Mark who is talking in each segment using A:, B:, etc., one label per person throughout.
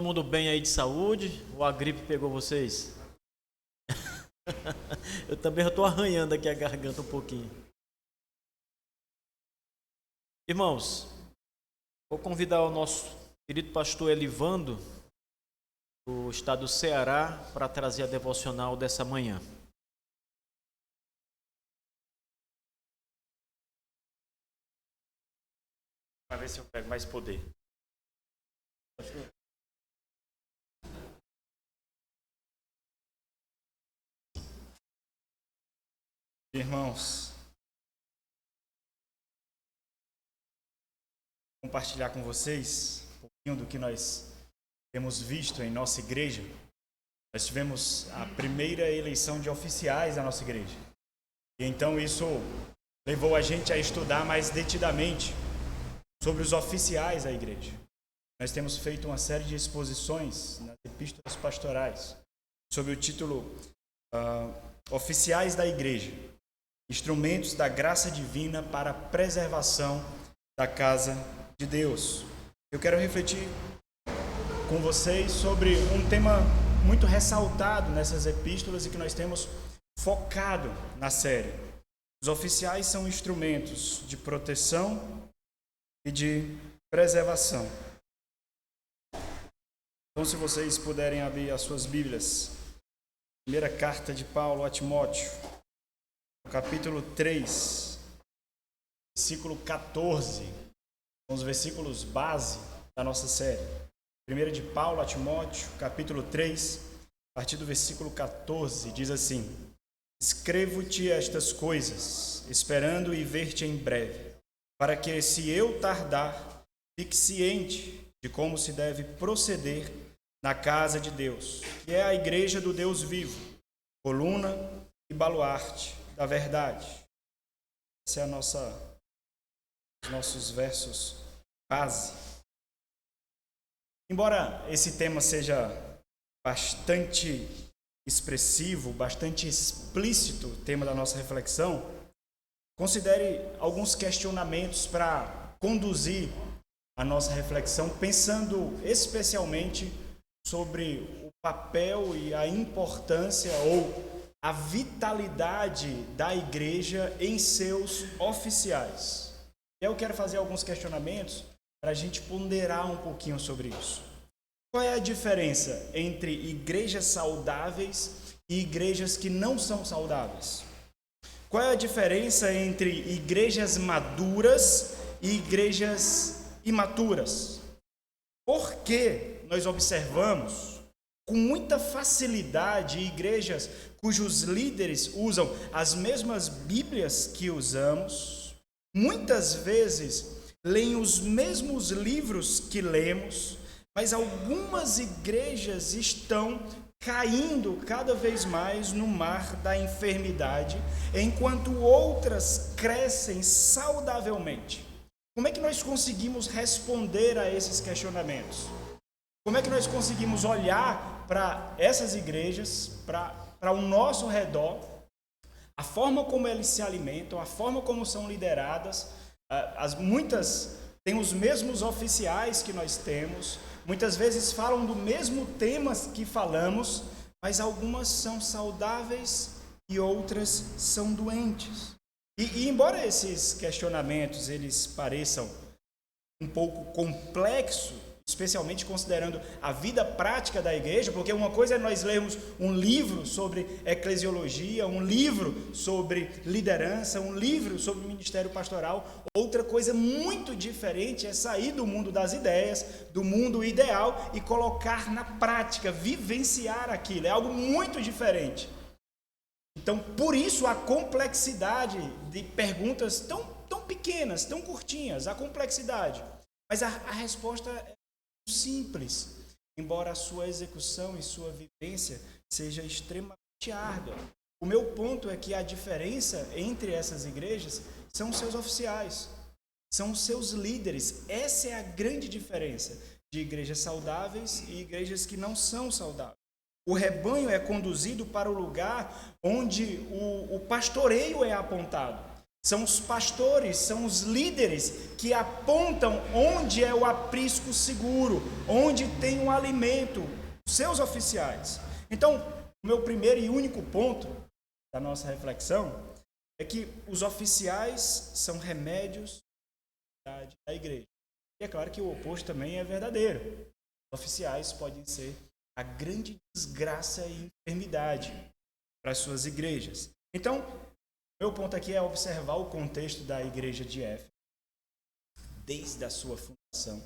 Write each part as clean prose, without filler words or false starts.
A: Todo mundo bem aí de saúde? Ou a gripe pegou vocês? Eu também estou arranhando aqui a garganta um pouquinho. Irmãos, vou convidar o nosso querido pastor Elivando, do estado do Ceará, para trazer a devocional dessa manhã. Para ver se eu pego mais poder.
B: Irmãos, compartilhar com vocês um pouquinho do que nós temos visto em nossa igreja. Nós tivemos a primeira eleição de oficiais da nossa igreja. E então isso levou a gente a estudar mais detidamente sobre os oficiais da igreja. Nós temos feito uma série de exposições nas epístolas pastorais sob o título Oficiais da Igreja, instrumentos da graça divina para a preservação da casa de Deus. Eu quero refletir com vocês sobre um tema muito ressaltado nessas epístolas e que nós temos focado na série. Os oficiais são instrumentos de proteção e de preservação. Então, se vocês puderem abrir as suas Bíblias, primeira carta de Paulo a Timóteo, capítulo 3, versículo 14, são os versículos base da nossa série. Primeira de Paulo a Timóteo, capítulo 3, a partir do versículo 14, diz assim: Escrevo-te estas coisas, esperando e ver-te em breve, para que, se eu tardar, fique ciente de como se deve proceder na casa de Deus, que é a igreja do Deus vivo, coluna e baluarte da verdade. Esse é os nossos versos base. Embora esse tema seja bastante expressivo, bastante explícito, o tema da nossa reflexão, considere alguns questionamentos para conduzir a nossa reflexão, pensando especialmente sobre o papel e a importância ou a vitalidade da igreja em seus oficiais. Eu quero fazer alguns questionamentos para a gente ponderar um pouquinho sobre isso. Qual é a diferença entre igrejas saudáveis e igrejas que não são saudáveis? Qual é a diferença entre igrejas maduras e igrejas imaturas? Por que nós observamos com muita facilidade igrejas cujos líderes usam as mesmas Bíblias que usamos, muitas vezes leem os mesmos livros que lemos, mas algumas igrejas estão caindo cada vez mais no mar da enfermidade, enquanto outras crescem saudavelmente? Como é que nós conseguimos responder a esses questionamentos? Como é que nós conseguimos olhar para essas igrejas, para o nosso redor, a forma como eles se alimentam, a forma como são lideradas? Muitas têm os mesmos oficiais que nós temos, muitas vezes falam do mesmo tema que falamos, mas algumas são saudáveis e outras são doentes. E embora esses questionamentos eles pareçam um pouco complexos, especialmente considerando a vida prática da igreja, porque uma coisa é nós lermos um livro sobre eclesiologia, um livro sobre liderança, um livro sobre ministério pastoral. Outra coisa muito diferente é sair do mundo das ideias, do mundo ideal e colocar na prática, vivenciar aquilo. É algo muito diferente. Então, por isso a complexidade de perguntas tão pequenas, tão curtinhas, a complexidade. Mas a resposta é simples, embora a sua execução e sua vivência seja extremamente árdua. O meu ponto é que a diferença entre essas igrejas são seus oficiais, são seus líderes. Essa é a grande diferença de igrejas saudáveis e igrejas que não são saudáveis. O rebanho é conduzido para o lugar onde o pastoreio é apontado. São os pastores, são os líderes que apontam onde é o aprisco seguro, onde tem o alimento, os seus oficiais. Então, o meu primeiro e único ponto da nossa reflexão é que os oficiais são remédios da igreja. E é claro que o oposto também é verdadeiro. Os oficiais podem ser a grande desgraça e enfermidade para as suas igrejas. Então, meu ponto aqui é observar o contexto da igreja de Éfeso, desde a sua fundação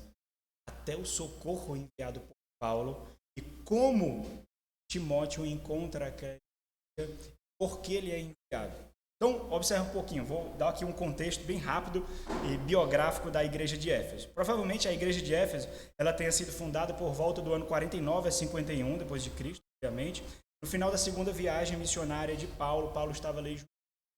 B: até o socorro enviado por Paulo e como Timóteo encontra aquela igreja, por que ele é enviado. Então, observe um pouquinho, vou dar aqui um contexto bem rápido e biográfico da igreja de Éfeso. Provavelmente a igreja de Éfeso ela tenha sido fundada por volta do ano 49 a 51 depois de Cristo, obviamente. No final da segunda viagem missionária de Paulo, Paulo estava ali junto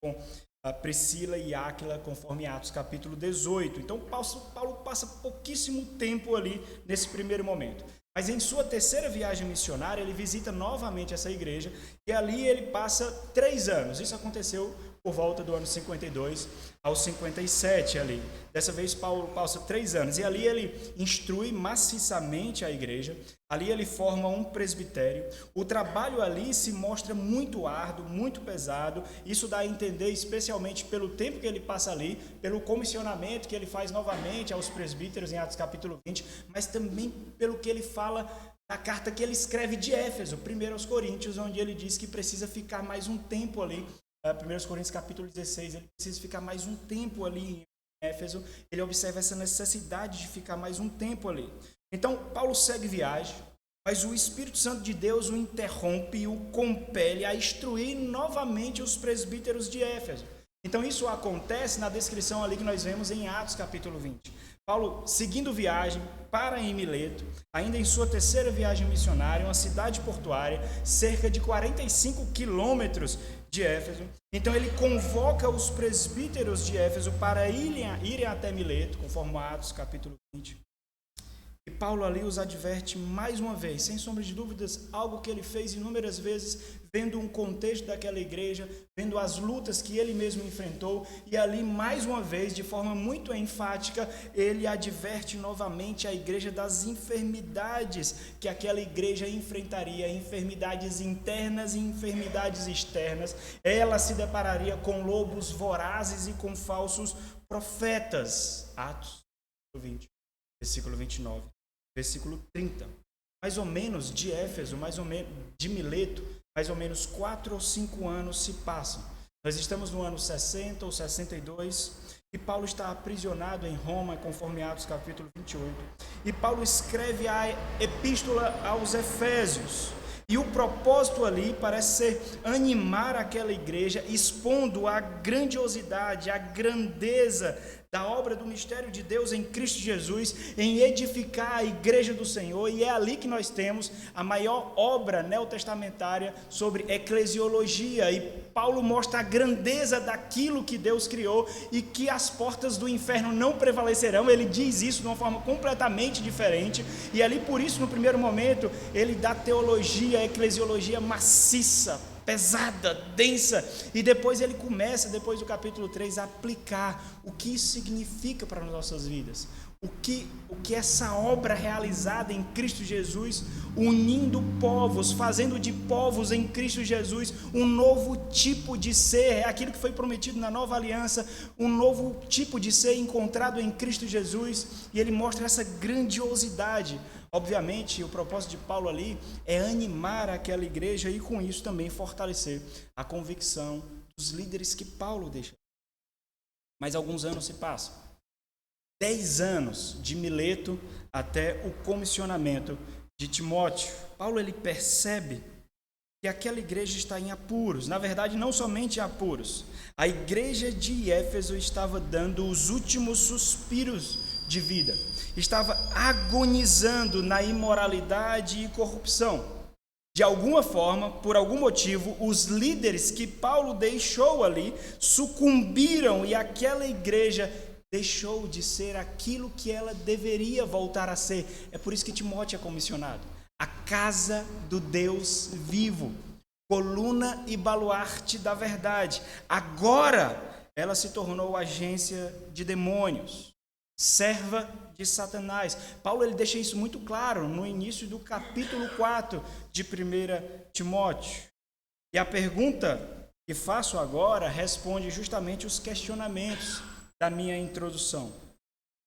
B: com a Priscila e Áquila, conforme Atos capítulo 18. Então, Paulo passa pouquíssimo tempo ali nesse primeiro momento. Mas em sua terceira viagem missionária, ele visita novamente essa igreja e ali ele passa 3 anos. Isso aconteceu por volta do ano 52 ao 57 ali. Dessa vez Paulo passa 3 anos e ali ele instrui maciçamente a igreja, ali ele forma um presbitério. O trabalho ali se mostra muito árduo, muito pesado. Isso dá a entender especialmente pelo tempo que ele passa ali, pelo comissionamento que ele faz novamente aos presbíteros em Atos capítulo 20, mas também pelo que ele fala na carta que ele escreve de Éfeso, 1 aos Coríntios, onde ele diz que precisa ficar mais um tempo ali. 1 Coríntios capítulo 16, ele precisa ficar mais um tempo ali em Éfeso. Ele observa essa necessidade de ficar mais um tempo ali. Então, Paulo segue viagem, mas o Espírito Santo de Deus o interrompe e o compele a instruir novamente os presbíteros de Éfeso. Então, isso acontece na descrição ali que nós vemos em Atos capítulo 20. Paulo, seguindo viagem, para em Mileto, ainda em sua terceira viagem missionária, uma cidade portuária, cerca de 45 quilômetros de Éfeso. Então ele convoca os presbíteros de Éfeso para irem até Mileto, conforme Atos capítulo 20. E Paulo ali os adverte mais uma vez, sem sombra de dúvidas, algo que ele fez inúmeras vezes, vendo um contexto daquela igreja, vendo as lutas que ele mesmo enfrentou, e ali mais uma vez, de forma muito enfática, ele adverte novamente a igreja das enfermidades que aquela igreja enfrentaria, enfermidades internas e enfermidades externas. Ela se depararia com lobos vorazes e com falsos profetas. Atos 20, versículo 29. Versículo 30. Mais ou menos de Éfeso, mais ou menos de Mileto, mais ou menos 4 ou 5 anos se passam. Nós estamos no ano 60 ou 62 e Paulo está aprisionado em Roma, conforme Atos capítulo 28. E Paulo escreve a epístola aos Efésios. E o propósito ali parece ser animar aquela igreja, expondo a grandiosidade, a grandeza da obra do mistério de Deus em Cristo Jesus, em edificar a igreja do Senhor, e é ali que nós temos a maior obra neotestamentária sobre eclesiologia, e Paulo mostra a grandeza daquilo que Deus criou e que as portas do inferno não prevalecerão. Ele diz isso de uma forma completamente diferente, e ali por isso no primeiro momento ele dá teologia, eclesiologia maciça, pesada, densa, e depois ele começa, depois do capítulo 3, a aplicar o que isso significa para as nossas vidas, o que essa obra realizada em Cristo Jesus, unindo povos, fazendo de povos em Cristo Jesus um novo tipo de ser, é aquilo que foi prometido na nova aliança, um novo tipo de ser encontrado em Cristo Jesus, e ele mostra essa grandiosidade. Obviamente, o propósito de Paulo ali é animar aquela igreja e com isso também fortalecer a convicção dos líderes que Paulo deixa. Mas alguns anos se passam. 10 anos de Mileto até o comissionamento de Timóteo. Paulo ele percebe que aquela igreja está em apuros. Na verdade, não somente em apuros. A igreja de Éfeso estava dando os últimos suspiros de vida. Estava agonizando na imoralidade e corrupção. De alguma forma, por algum motivo, os líderes que Paulo deixou ali sucumbiram e aquela igreja deixou de ser aquilo que ela deveria voltar a ser. É por isso que Timóteo é comissionado. A casa do Deus vivo, coluna e baluarte da verdade. Agora ela se tornou agência de demônios, serva de Satanás. Paulo ele deixa isso muito claro no início do capítulo 4 de 1 Timóteo. E a pergunta que faço agora responde justamente os questionamentos da minha introdução.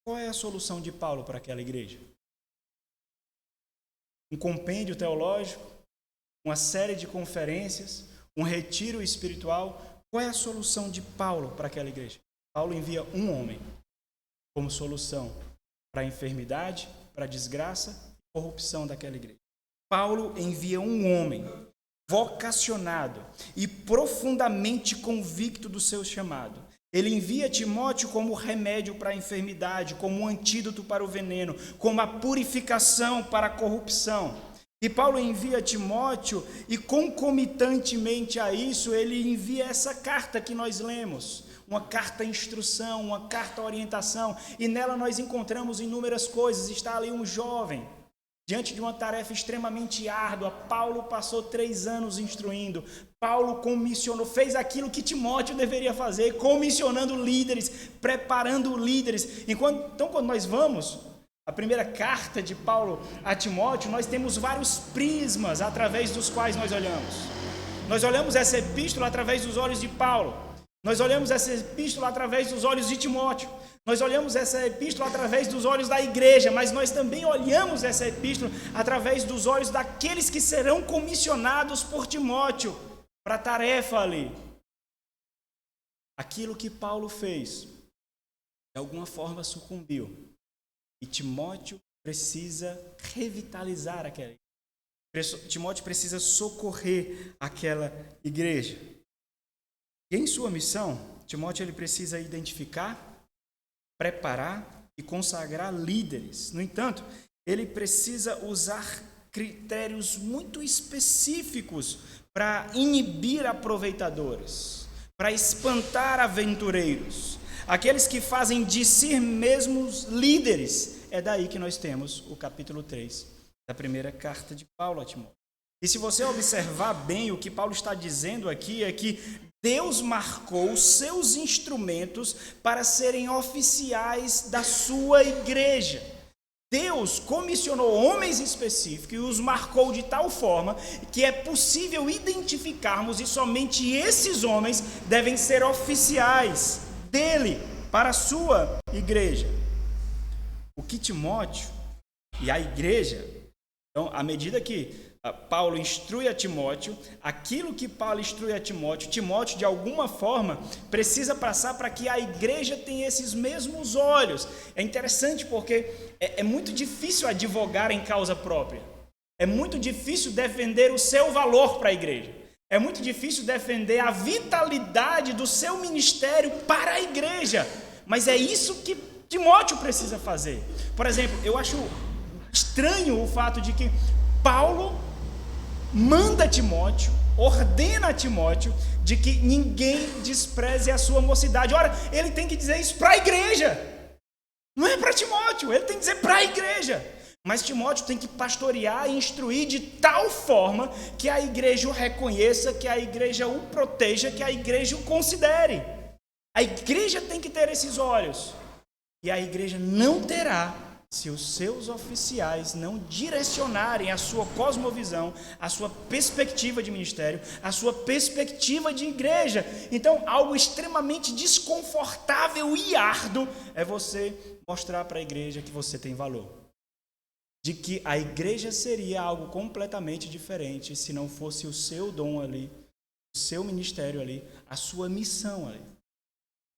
B: Qual é a solução de Paulo para aquela igreja? Um compêndio teológico? Uma série de conferências? Um retiro espiritual? Qual é a solução de Paulo para aquela igreja? Paulo envia um homem como solução para a enfermidade, para a desgraça e corrupção daquela igreja. Paulo envia um homem vocacionado e profundamente convicto do seu chamado. Ele envia Timóteo como remédio para a enfermidade, como um antídoto para o veneno, como a purificação para a corrupção. E Paulo envia Timóteo e, concomitantemente a isso, ele envia essa carta que nós lemos, uma carta instrução, uma carta orientação, e nela nós encontramos inúmeras coisas. Está ali um jovem, diante de uma tarefa extremamente árdua. Paulo passou 3 anos instruindo. Paulo comissionou, fez aquilo que Timóteo deveria fazer, comissionando líderes, preparando líderes. Então, quando nós vamos, a primeira carta de Paulo a Timóteo, nós temos vários prismas através dos quais nós olhamos. Nós olhamos essa epístola através dos olhos de Paulo. Nós olhamos essa epístola através dos olhos de Timóteo. Nós olhamos essa epístola através dos olhos da igreja, mas nós também olhamos essa epístola através dos olhos daqueles que serão comissionados por Timóteo para a tarefa ali. Aquilo que Paulo fez, de alguma forma sucumbiu. E Timóteo precisa revitalizar aquela igreja. Timóteo precisa socorrer aquela igreja. E em sua missão, Timóteo ele precisa identificar, preparar e consagrar líderes. No entanto, ele precisa usar critérios muito específicos para inibir aproveitadores, para espantar aventureiros, aqueles que fazem de si mesmos líderes. É daí que nós temos o capítulo 3 da primeira carta de Paulo a Timóteo. E se você observar bem, o que Paulo está dizendo aqui é que Deus marcou os seus instrumentos para serem oficiais da sua igreja. Deus comissionou homens específicos e os marcou de tal forma que é possível identificarmos, e somente esses homens devem ser oficiais dele para a sua igreja. O que Timóteo e a igreja, então, à medida que Paulo instrui a Timóteo, aquilo que Paulo instrui a Timóteo, Timóteo de alguma forma precisa passar para que a igreja tenha esses mesmos olhos. É interessante porque é muito difícil advogar em causa própria. É muito difícil defender o seu valor para a igreja. É muito difícil defender a vitalidade do seu ministério para a igreja. Mas é isso que Timóteo precisa fazer. Por exemplo, eu acho estranho o fato de que Paulo manda Timóteo, ordena a Timóteo de que ninguém despreze a sua mocidade. Ora, ele tem que dizer isso para a igreja. Não é para Timóteo, ele tem que dizer para a igreja. Mas Timóteo tem que pastorear e instruir de tal forma que a igreja o reconheça, que a igreja o proteja, que a igreja o considere. A igreja tem que ter esses olhos. E a igreja não terá se os seus oficiais não direcionarem a sua cosmovisão, a sua perspectiva de ministério, a sua perspectiva de igreja. Então, algo extremamente desconfortável e árduo é você mostrar para a igreja que você tem valor. De que a igreja seria algo completamente diferente se não fosse o seu dom ali, o seu ministério ali, a sua missão ali.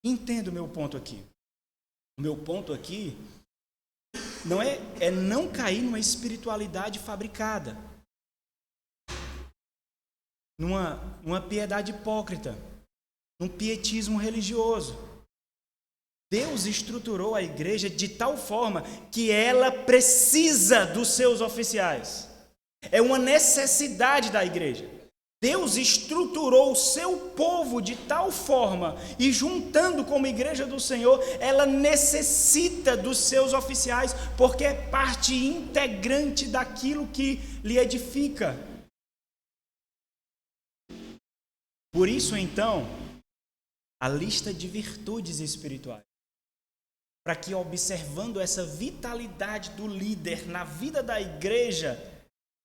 B: Entenda o meu ponto aqui. O meu ponto aqui não cair numa espiritualidade fabricada, numa piedade hipócrita, num pietismo religioso. Deus estruturou a igreja de tal forma que ela precisa dos seus oficiais. É uma necessidade da igreja. Deus estruturou o seu povo de tal forma, e juntando como igreja do Senhor, ela necessita dos seus oficiais, porque é parte integrante daquilo que lhe edifica. Por isso, então, a lista de virtudes espirituais, para que, observando essa vitalidade do líder na vida da igreja,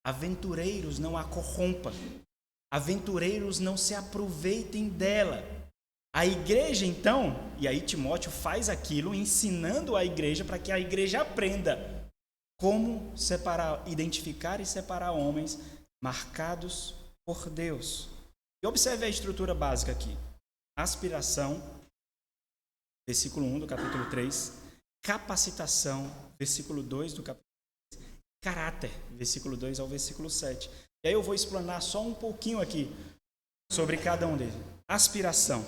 B: aventureiros não a corrompam, aventureiros não se aproveitem dela. A igreja, então, e aí Timóteo faz aquilo, ensinando a igreja para que a igreja aprenda como separar, identificar e separar homens marcados por Deus. E observe a estrutura básica aqui. Aspiração, versículo 1 do capítulo 3. Capacitação, versículo 2 do capítulo 3. Caráter, versículo 2 ao versículo 7. E aí eu vou explanar só um pouquinho aqui sobre cada um deles. Aspiração.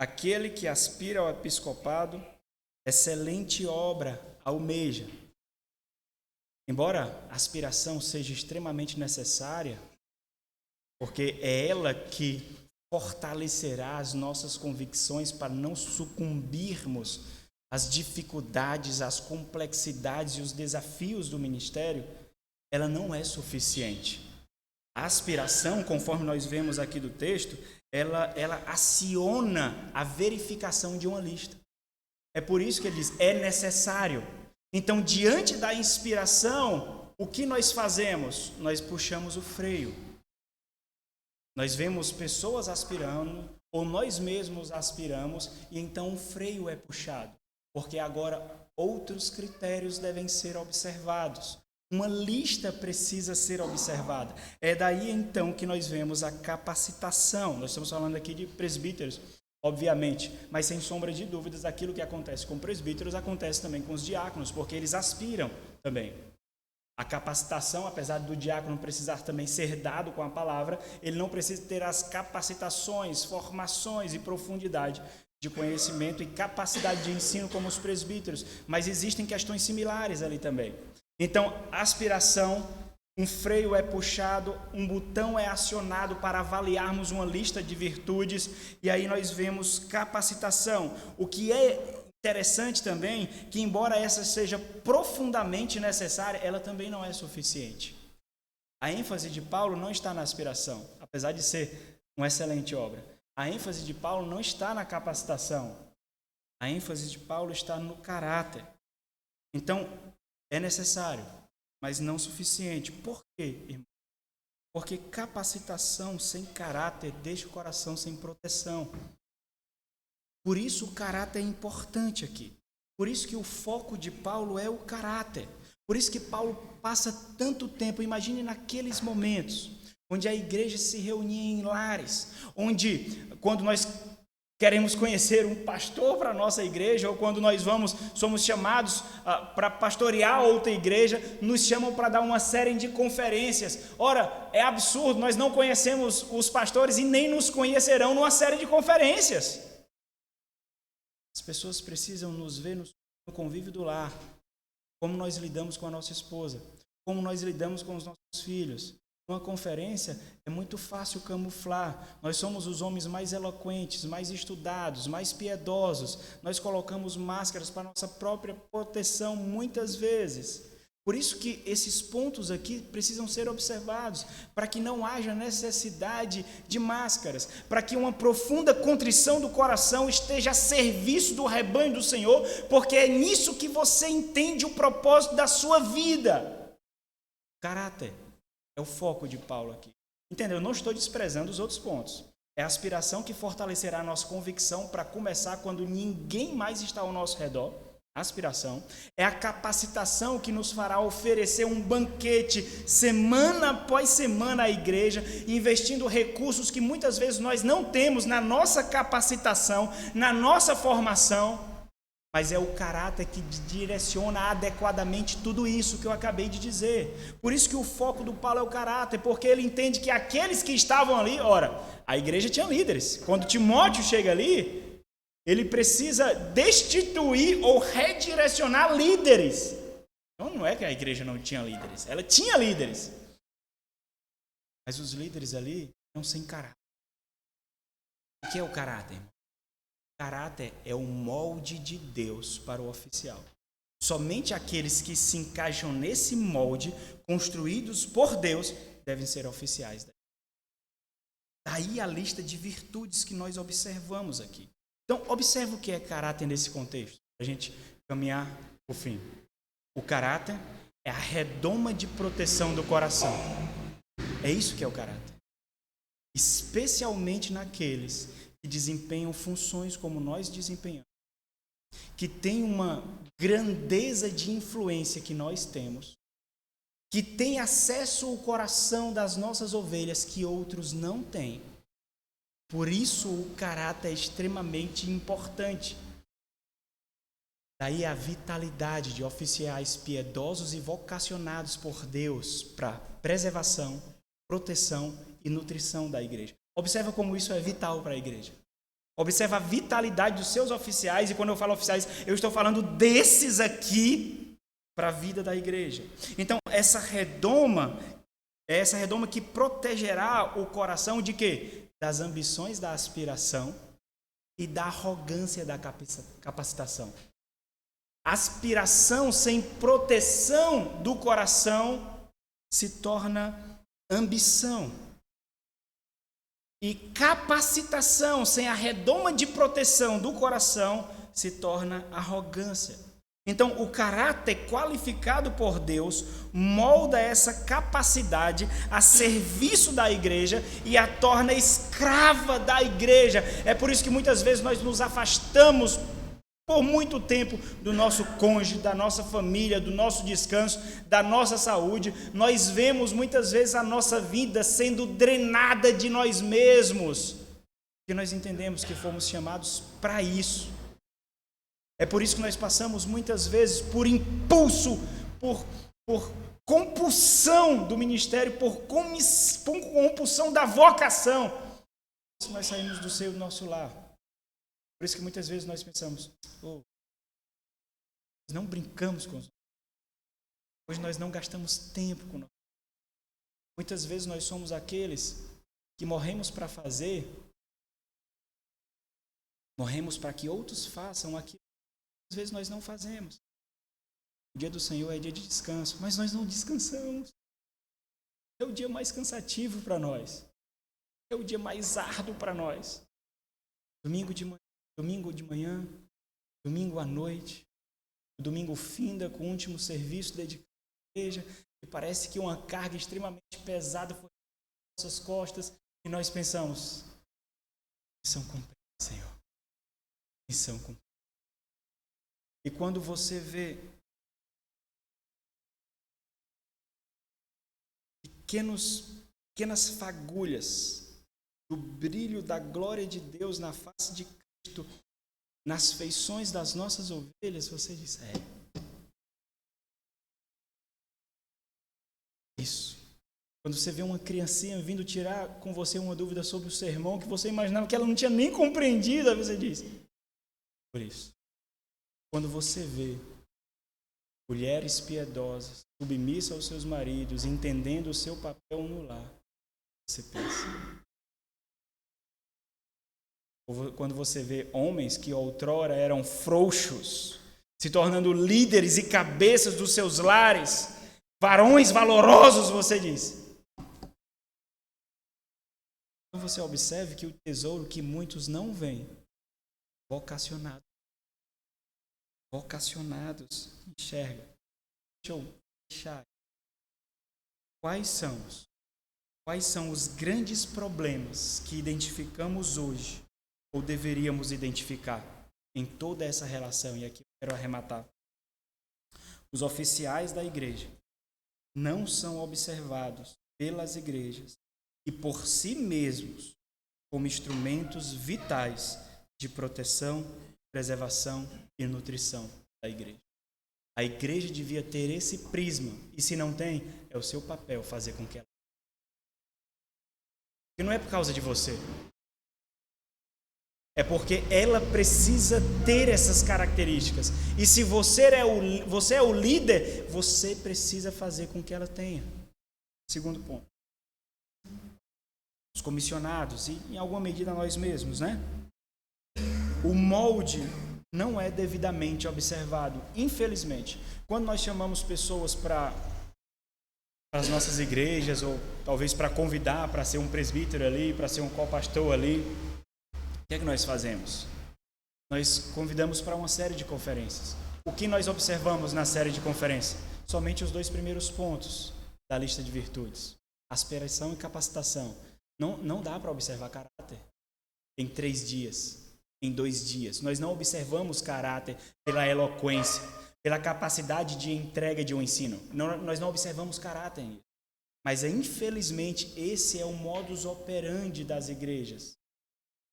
B: Aquele que aspira ao episcopado, excelente obra almeja. Embora a aspiração seja extremamente necessária, porque é ela que fortalecerá as nossas convicções para não sucumbirmos às dificuldades, às complexidades e os desafios do ministério, ela não é suficiente. A aspiração, conforme nós vemos aqui do texto, ela aciona a verificação de uma lista. É por isso que ele diz, é necessário. Então, diante da inspiração, o que nós fazemos? Nós puxamos o freio. Nós vemos pessoas aspirando, ou nós mesmos aspiramos, e então o freio é puxado. Porque agora outros critérios devem ser observados. Uma lista precisa ser observada. É daí então que nós vemos a capacitação. Nós estamos falando aqui de presbíteros, obviamente, mas sem sombra de dúvidas, aquilo que acontece com presbíteros acontece também com os diáconos, porque eles aspiram também. A capacitação, apesar do diácono precisar também ser dado com a palavra, ele não precisa ter as capacitações, formações e profundidade de conhecimento e capacidade de ensino como os presbíteros, mas existem questões similares ali também. Então, aspiração, um freio é puxado, um botão é acionado para avaliarmos uma lista de virtudes, e aí nós vemos capacitação. O que é interessante também, que embora essa seja profundamente necessária, ela também não é suficiente. A ênfase de Paulo não está na aspiração, apesar de ser uma excelente obra. A ênfase de Paulo não está na capacitação. A ênfase de Paulo está no caráter. Então, é necessário, mas não suficiente. Por quê, irmão? Porque capacitação sem caráter deixa o coração sem proteção. Por isso o caráter é importante aqui. Por isso que o foco de Paulo é o caráter. Por isso que Paulo passa tanto tempo, imagine naqueles momentos, onde a igreja se reunia em lares, onde quando nós queremos conhecer um pastor para a nossa igreja, ou quando nós somos chamados para pastorear outra igreja, nos chamam para dar uma série de conferências. Ora, é absurdo, nós não conhecemos os pastores e nem nos conhecerão numa série de conferências. As pessoas precisam nos ver no convívio do lar, como nós lidamos com a nossa esposa, como nós lidamos com os nossos filhos. Numa conferência é muito fácil camuflar. Nós somos os homens mais eloquentes, mais estudados, mais piedosos. Nós colocamos máscaras para nossa própria proteção muitas vezes. Por isso que esses pontos aqui precisam ser observados, para que não haja necessidade de máscaras, para que uma profunda contrição do coração esteja a serviço do rebanho do Senhor, porque é nisso que você entende o propósito da sua vida. Caráter é o foco de Paulo aqui. Entendeu? Eu não estou desprezando os outros pontos. É a aspiração que fortalecerá a nossa convicção para começar quando ninguém mais está ao nosso redor. Aspiração. É a capacitação que nos fará oferecer um banquete semana após semana à igreja, investindo recursos que muitas vezes nós não temos na nossa capacitação, na nossa formação. Mas é o caráter que direciona adequadamente tudo isso que eu acabei de dizer. Por isso que o foco do Paulo é o caráter, porque ele entende que aqueles que estavam ali, ora, a igreja tinha líderes. Quando Timóteo chega ali, ele precisa destituir ou redirecionar líderes. Então não é que a igreja não tinha líderes, ela tinha líderes. Mas os líderes ali não sem caráter. O que é o caráter, irmão? Caráter é o molde de Deus para o oficial. Somente aqueles que se encaixam nesse molde, construídos por Deus, devem ser oficiais. Daí a lista de virtudes que nós observamos aqui. Então, observa o que é caráter nesse contexto, para a gente caminhar para o fim. O caráter é a redoma de proteção do coração. É isso que é o caráter. Especialmente naqueles que desempenham funções como nós desempenhamos, que têm uma grandeza de influência que nós temos, que tem acesso ao coração das nossas ovelhas que outros não têm. Por isso o caráter é extremamente importante. Daí a vitalidade de oficiais piedosos e vocacionados por Deus para preservação, proteção e nutrição da igreja. Observa como isso é vital para a igreja. Observa a vitalidade dos seus oficiais, e quando eu falo oficiais, eu estou falando desses aqui para a vida da igreja. Então, essa redoma é essa redoma que protegerá o coração de quê? Das ambições da aspiração e da arrogância da capacitação. Aspiração sem proteção do coração se torna ambição. E capacitação sem a redoma de proteção do coração se torna arrogância. Então, o caráter qualificado por Deus molda essa capacidade a serviço da igreja e a torna escrava da igreja. É por isso que muitas vezes nós nos afastamos por muito tempo do nosso cônjuge, da nossa família, do nosso descanso, da nossa saúde. Nós vemos muitas vezes a nossa vida sendo drenada de nós mesmos, porque nós entendemos que fomos chamados para isso. É por isso que nós passamos muitas vezes por impulso, por compulsão do ministério, por compulsão da vocação. Nós saímos do seio do nosso lar. Por isso que muitas vezes nós pensamos, nós não brincamos com os nossos. Hoje nós não gastamos tempo com nós. Muitas vezes nós somos aqueles que morremos para fazer, morremos para que outros façam aquilo. Às vezes nós não fazemos. O dia do Senhor é dia de descanso, mas nós não descansamos. É o dia mais cansativo para nós. É o dia mais árduo para nós. Domingo de manhã, domingo à noite, o domingo finda com o último serviço dedicado à igreja, e parece que uma carga extremamente pesada foi nas nossas costas, e nós pensamos, missão cumprida, Senhor. Missão cumprida. E quando você vê pequenas fagulhas do brilho da glória de Deus na face de Cristo, nas feições das nossas ovelhas, você diz, isso. Quando você vê uma criancinha vindo tirar com você uma dúvida sobre o sermão que você imaginava que ela não tinha nem compreendido, aí você diz, por isso. Quando você vê mulheres piedosas, submissas aos seus maridos, entendendo o seu papel no lar, você pensa. Quando você vê homens que outrora eram frouxos, se tornando líderes e cabeças dos seus lares, varões valorosos, você diz. Então você observe que o tesouro que muitos não veem, vocacionados, enxerga. Deixa eu deixar. Quais são os grandes problemas que identificamos hoje, ou deveríamos identificar em toda essa relação? E aqui eu quero arrematar. Os oficiais da igreja não são observados pelas igrejas e por si mesmos como instrumentos vitais de proteção, preservação e nutrição da igreja. A igreja devia ter esse prisma, e se não tem, é o seu papel fazer com que ela. E não é por causa de você. É porque ela precisa ter essas características. E se você é o líder, você precisa fazer com que ela tenha. Segundo ponto. Os comissionados, e em alguma medida nós mesmos, né? O molde não é devidamente observado, infelizmente. Quando nós chamamos pessoas para as nossas igrejas, ou talvez para convidar, para ser um presbítero ali, para ser um co-pastor ali, o que é que nós fazemos? Nós convidamos para uma série de conferências. O que nós observamos na série de conferências? Somente os 2 primeiros pontos da lista de virtudes: aspiração e capacitação. Não dá para observar caráter em 3 dias, em 2 dias. Nós não observamos caráter pela eloquência, pela capacidade de entrega de um ensino. Nós não observamos caráter. Mas, infelizmente, esse é o modus operandi das igrejas.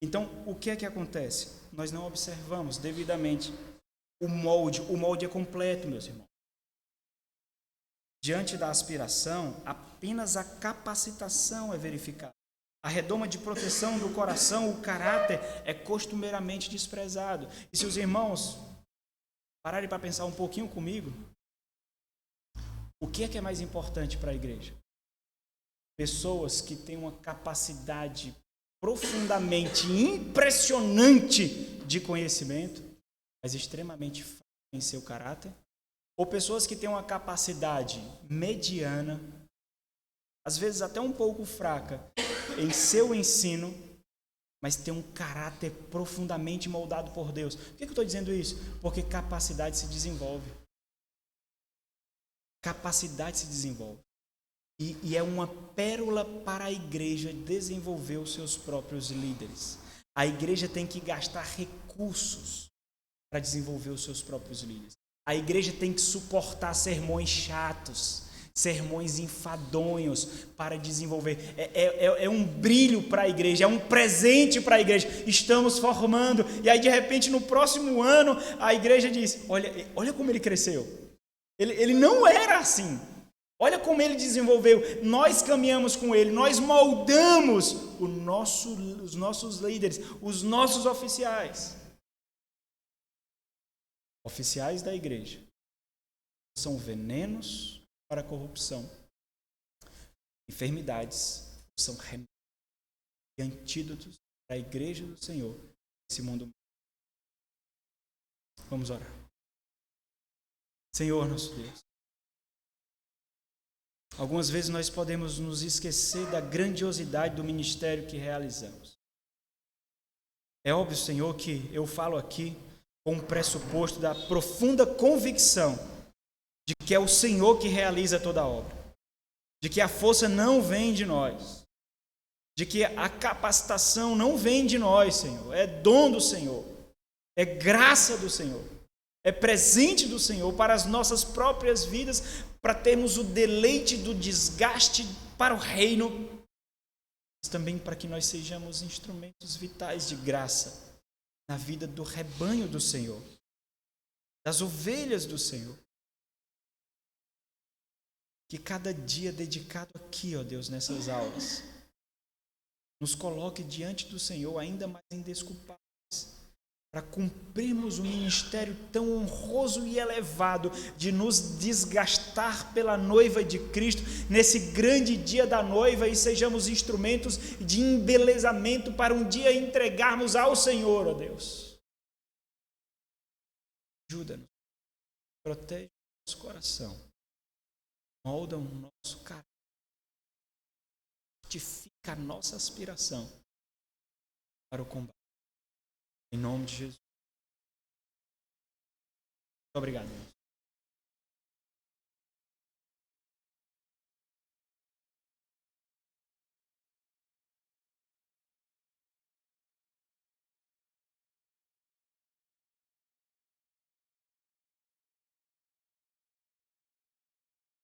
B: Então, o que é que acontece? Nós não observamos devidamente o molde. O molde é completo, meus irmãos. Diante da aspiração, apenas a capacitação é verificada. A redoma de proteção do coração, o caráter, é costumeiramente desprezado. E se os irmãos pararem para pensar um pouquinho comigo, o que é mais importante para a igreja? Pessoas que têm uma capacidade profundamente impressionante de conhecimento, mas extremamente fraca em seu caráter? Ou pessoas que têm uma capacidade mediana, às vezes até um pouco fraca, em seu ensino, mas tem um caráter profundamente moldado por Deus? Por que eu estou dizendo isso? Porque capacidade se desenvolve. Capacidade se desenvolve. E é uma pérola para a igreja desenvolver os seus próprios líderes. A igreja tem que gastar recursos para desenvolver os seus próprios líderes. A igreja tem que suportar sermões chatos, sermões enfadonhos para desenvolver. É um brilho para a igreja, é um presente para a igreja. Estamos formando, e aí de repente no próximo ano a igreja diz: olha como ele cresceu. Ele não era assim. Olha como ele desenvolveu. Nós caminhamos com ele, nós moldamos os nossos líderes, os nossos oficiais. Oficiais da igreja são venenos para a corrupção. Enfermidades são remédios e antídotos para a igreja do Senhor nesse mundo. Vamos orar. Senhor, nosso Deus, algumas vezes nós podemos nos esquecer da grandiosidade do ministério que realizamos. É óbvio, Senhor, que eu falo aqui com o pressuposto da profunda convicção de que é o Senhor que realiza toda a obra, de que a força não vem de nós, de que a capacitação não vem de nós, Senhor, é dom do Senhor, é graça do Senhor, é presente do Senhor para as nossas próprias vidas, para termos o deleite do desgaste para o reino, mas também para que nós sejamos instrumentos vitais de graça na vida do rebanho do Senhor, das ovelhas do Senhor. Que cada dia dedicado aqui, ó Deus, nessas aulas, nos coloque diante do Senhor ainda mais indesculpáveis, para cumprirmos um ministério tão honroso e elevado de nos desgastar pela noiva de Cristo nesse grande dia da noiva e sejamos instrumentos de embelezamento para um dia entregarmos ao Senhor, ó Deus. Ajuda-nos, protege o nosso coração, molda o nosso caráter, fortifica a nossa aspiração para o combate. Em nome de Jesus. Muito obrigado, Deus.